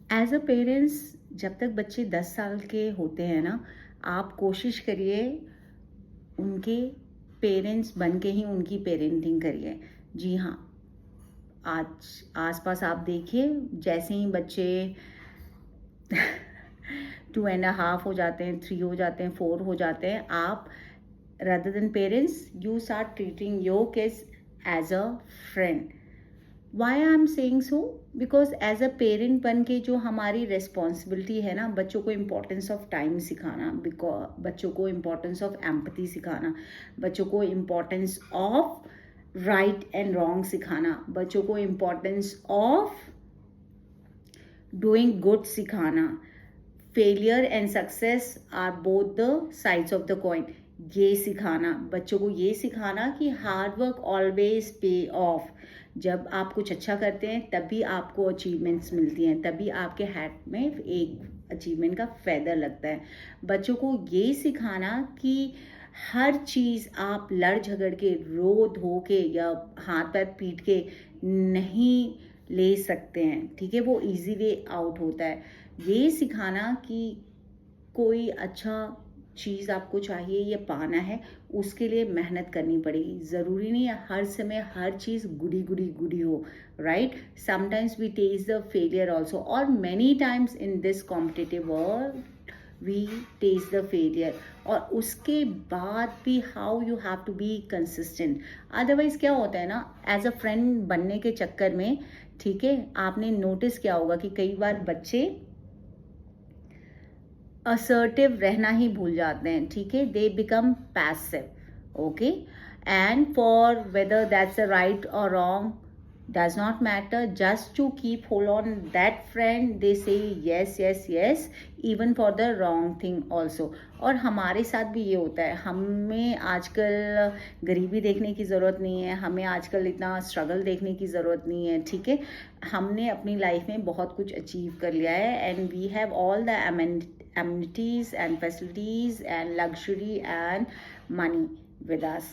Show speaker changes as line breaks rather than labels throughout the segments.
As a parents, जब तक बच्चे 10 साल के होते हैं ना, आप कोशिश करिए उनके पेरेंट्स बन के ही उनकी पेरेंटिंग करिए। जी हाँ, आज आसपास आप देखिए, जैसे ही बच्चे 2.5 हो जाते हैं, 3 हो जाते हैं, 4 हो जाते हैं, आप rather than parents, you start treating your kids as a friend. Why I am saying so? Because as a parent बन के जो हमारी रिस्पॉन्सिबिलिटी है ना, बच्चों को इम्पोर्टेंस ऑफ टाइम सिखाना, बिकॉज बच्चों को इम्पोर्टेंस ऑफ एम्पथी सिखाना, बच्चों को importance of right and wrong सिखाना, बच्चों को इम्पोर्टेंस ऑफ डूइंग गुड सिखाना, failure and success are both the sides of the coin, ये सिखाना, बच्चों को ये सिखाना कि hard work always pay off. जब आप कुछ अच्छा करते हैं तभी आपको अचीवमेंट्स मिलती हैं, तभी आपके हैट में एक अचीवमेंट का फेदर लगता है। बच्चों को ये सिखाना कि हर चीज़ आप लड़ झगड़ के, रो धो के या हाथ पैर पीट के नहीं ले सकते हैं, ठीक है? वो इजी वे आउट होता है। ये सिखाना कि कोई अच्छा चीज़ आपको चाहिए या पाना है, उसके लिए मेहनत करनी पड़ेगी। ज़रूरी नहीं है हर समय हर चीज़ गुडी गुडी गुडी हो, right? Sometimes we taste the failure also, और many times in this competitive world we taste the failure, और उसके बाद भी how you have to be consistent. Otherwise क्या होता है ना, एज अ फ्रेंड बनने के चक्कर में, ठीक है, आपने नोटिस किया होगा कि कई बार बच्चे असर्टिव रहना ही भूल जाते हैं, ठीक है? They become passive, okay? And for weather that's a right और wrong does not matter, just to keep hold on that friend, they say yes yes yes even for the wrong thing also। और हमारे साथ भी ये होता है। हमें आजकल गरीबी देखने की ज़रूरत नहीं है, हमें आजकल इतना स्ट्रगल देखने की ज़रूरत नहीं है, ठीक है? हमने अपनी लाइफ में बहुत कुछ अचीव कर लिया है, and we have all the amenities and facilities and luxury and money with us।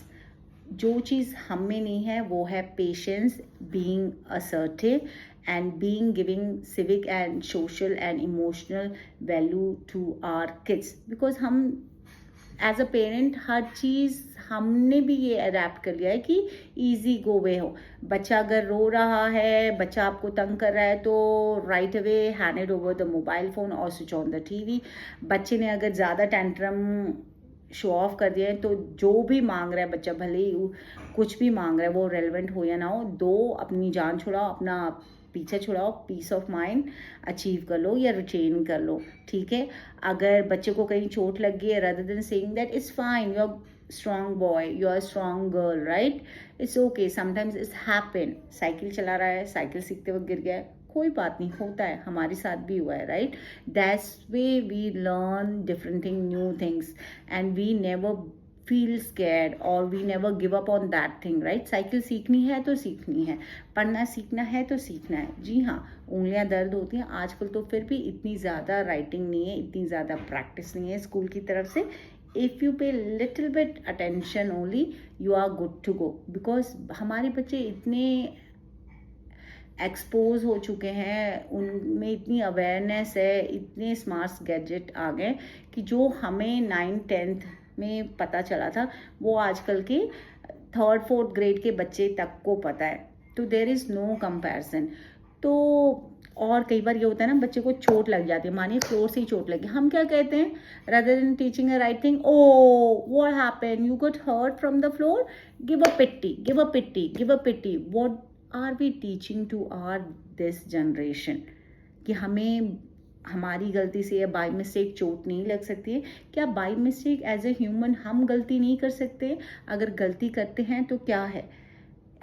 जो चीज़ हम में नहीं है वो है patience, being assertive and being giving civic and social and emotional value to our kids. Because हम एज अ पेरेंट हर चीज़ हमने भी ये अडेप्ट कर लिया है कि इजी गो वे हो। बच्चा अगर रो रहा है, बच्चा आपको तंग कर रहा है, तो right away hand it over the mobile phone और स्विच ऑन द टीवी। बच्चे ने अगर ज़्यादा टेंट्रम शो ऑफ कर दिया है, तो जो भी मांग रहा है बच्चा, भले ही कुछ भी मांग रहा है, वो रेलिवेंट हो या ना हो, दो, अपनी जान छुड़ाओ, अपना पीछे छुड़ाओ, पीस ऑफ माइंड अचीव कर लो या रिटेन कर लो, ठीक है? अगर बच्चे को कहीं चोट लग गई है, rather than saying that it's fine, you are strong boy, you are strong girl, right? It's okay, sometimes it's happen. Cycle चला रहा है, साइकिल सीखते वक्त गिर गया है, कोई बात नहीं, होता है, हमारे साथ भी हुआ है, right? That's way we learn different thing, new things, and we never feel scared और we never give up on that thing, right? Cycle सीखनी है तो सीखनी है, पढ़ना सीखना है तो सीखना है। जी हाँ, उंगलियां दर्द होती हैं आजकल, तो फिर भी इतनी ज़्यादा राइटिंग नहीं है, इतनी ज़्यादा प्रैक्टिस नहीं है स्कूल की तरफ से। If you pay little bit attention only, you are good to go. Because हमारे बच्चे इतने एक्सपोज हो चुके हैं, उनमें इतनी अवेयरनेस है, इतने स्मार्ट गैजेट आ गए कि जो हमें 9th-10th में पता चला था, वो आजकल के 3rd-4th ग्रेड के बच्चे तक को पता है। तो देयर इज़ नो कंपैरिजन। तो और कई बार ये होता है ना, बच्चे को चोट लग जाती है, मानिए फ्लोर से ही चोट लगी, हम क्या कहते हैं? Rather than teaching a right thing, oh what happened, you got hurt from the floor, give a पिट्टी, गिव अ पिट्टी, गिव अ पिट्टी। What are we teaching to our this generation? कि हमें हमारी गलती से या बाय मिस्टेक चोट नहीं लग सकती है? क्या by mistake as a human हम गलती नहीं कर सकते? अगर गलती करते हैं तो क्या है,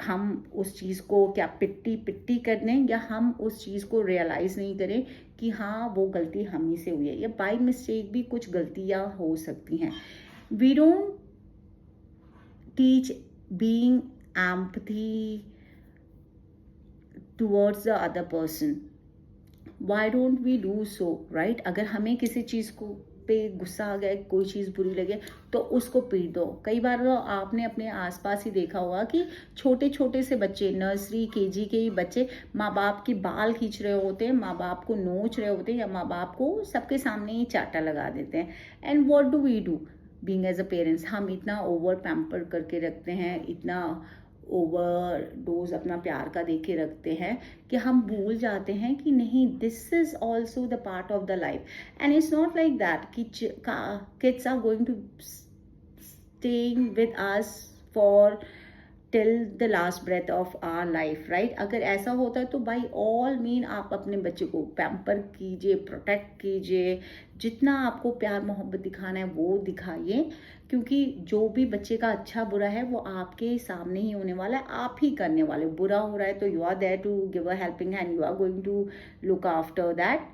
हम उस चीज़ को क्या पिट्टी पिट्टी कर दें, या हम उस चीज़ को रियलाइज़ नहीं करें कि हाँ वो गलती हम ही से हुई है, या बाय मिस्टेक भी कुछ गलतियाँ हो सकती हैं। We don't teach being empathy towards the other person. Why don't we do so, right? अगर हमें किसी चीज़ को पे गुस्सा आ गया, कोई चीज़ बुरी लगे तो उसको पीट दो। कई बार तो आपने अपने आसपास ही देखा होगा कि छोटे छोटे से बच्चे, नर्सरी केजी के ही बच्चे माँ बाप के बाल खींच रहे होते हैं, माँ बाप को नोच रहे होते हैं, या माँ बाप को सबके सामने ही चाटा लगा देते हैं। And what do we do being as a parents? हम इतना ओवर पैम्पर करके रखते हैं, इतना ओवर डोज अपना प्यार का दे के रखते हैं कि हम भूल जाते हैं कि नहीं, this is also the part of the life. And it's not like that कि kids are going to staying with us for till the last breath of our life, right? अगर ऐसा होता है तो बाई ऑल मीन आप अपने बच्चे को पैम्पर कीजिए, प्रोटेक्ट कीजिए, जितना आपको प्यार मोहब्बत दिखाना है वो दिखाइए, क्योंकि जो भी बच्चे का अच्छा बुरा है वो आपके सामने ही होने वाला है, आप ही करने वाले। बुरा हो रहा है तो you are there to give a helping hand, you are going to look after that,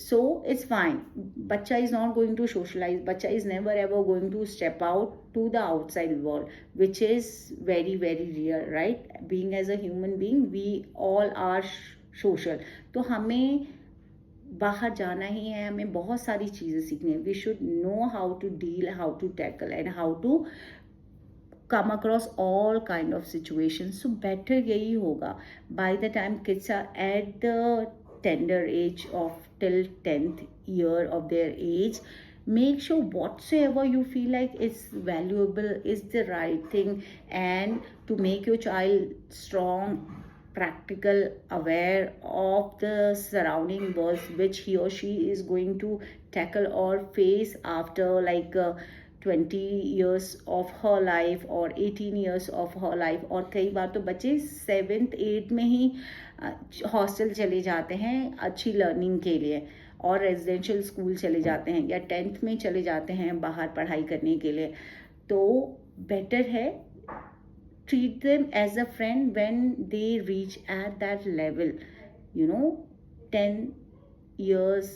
so it's fine. Bacha is not going to socialize, bacha is never ever going to step out to the outside world, which is very very rare, right? Being as a human being, we all are social. तो हमें बाहर जाना ही है, हमें बहुत सारी चीज़ें सीखनी है। We should know how to deal, how to tackle and how to come across all kind of situations. So better यही होगा by the time kids are at the tender age of till 10th year of their age, make sure whatsoever you feel like is valuable, is the right thing, and to make your child strong, practical, aware of the surrounding world which he or she is going to tackle or face after like 20 years of her life or 18 years of her life. और कई बार तो बच्चे 7th 8th में ही hostel चले जाते हैं अच्छी learning के लिए, और रेजिडेंशियल स्कूल चले जाते हैं, या 10th में चले जाते हैं बाहर पढ़ाई करने के लिए। तो बेटर है treat them as a friend when they reach at that level, 10 years,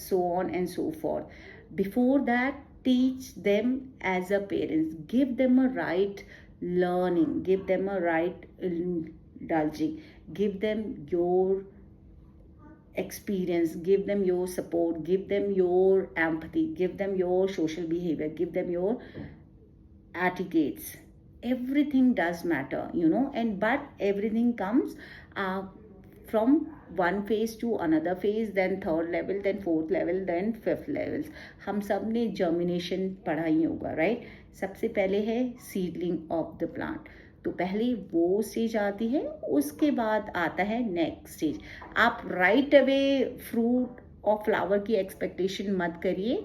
so on and so forth. Before that, teach them as a parents, give them a right learning, give them a right indulging, give them your experience, give them your support, give them your empathy, give them your social behavior, give them your etiquettes. Everything does matter, and but everything comes from one phase to another phase, then third level, then fourth level, then fifth levels. हम सब ने germination पढ़ा ही होगा, right? सबसे पहले है seedling of the plant, तो पहले वो स्टेज आती है, उसके बाद आता है नेक्स्ट स्टेज। आप राइट अवे फ्रूट और फ्लावर की एक्सपेक्टेशन मत करिए,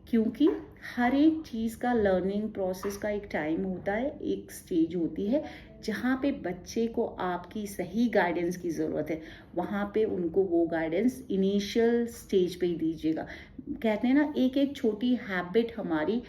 क्योंकि हर एक चीज़ का लर्निंग प्रोसेस का एक टाइम होता है, एक स्टेज होती है जहाँ पे बच्चे को आपकी सही गाइडेंस की ज़रूरत है। वहाँ पे उनको वो गाइडेंस इनिशियल स्टेज पे ही दीजिएगा। कहते हैं ना, एक एक छोटी हैबिट हमारी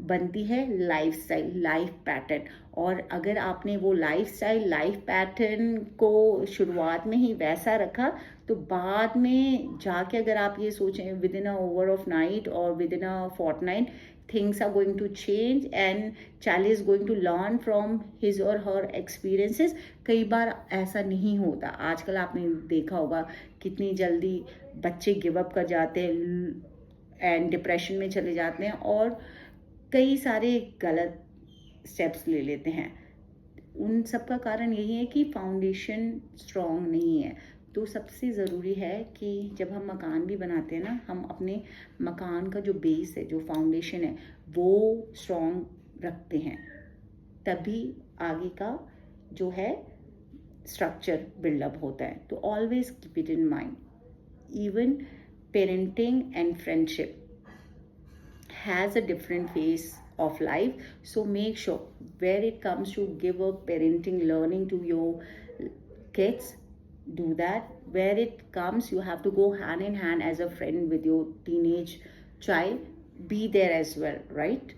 बनती है लाइफस्टाइल, लाइफ पैटर्न, और अगर आपने वो लाइफस्टाइल, लाइफ पैटर्न को शुरुआत में ही वैसा रखा, तो बाद में जाके अगर आप ये सोचें within a over of night और within a fortnight things are going to change and child is going to learn from his or her experiences, कई बार ऐसा नहीं होता। आजकल आपने देखा होगा कितनी जल्दी बच्चे गिव अप कर जाते हैं एंड डिप्रेशन में चले जाते हैं, और कई सारे गलत स्टेप्स ले लेते हैं। उन सब का कारण यही है कि फाउंडेशन स्ट्रॉन्ग नहीं है। तो सबसे ज़रूरी है कि जब हम मकान भी बनाते हैं ना, हम अपने मकान का जो बेस है, जो फाउंडेशन है, वो स्ट्रॉन्ग रखते हैं, तभी आगे का जो है स्ट्रक्चर बिल्डअप होता है। तो always keep it in mind. Even parenting and friendship has a different phase of life, so make sure where it comes to give a parenting learning to your kids, do that. Where it comes, you have to go hand in hand as a friend with your teenage child, be there as well, right?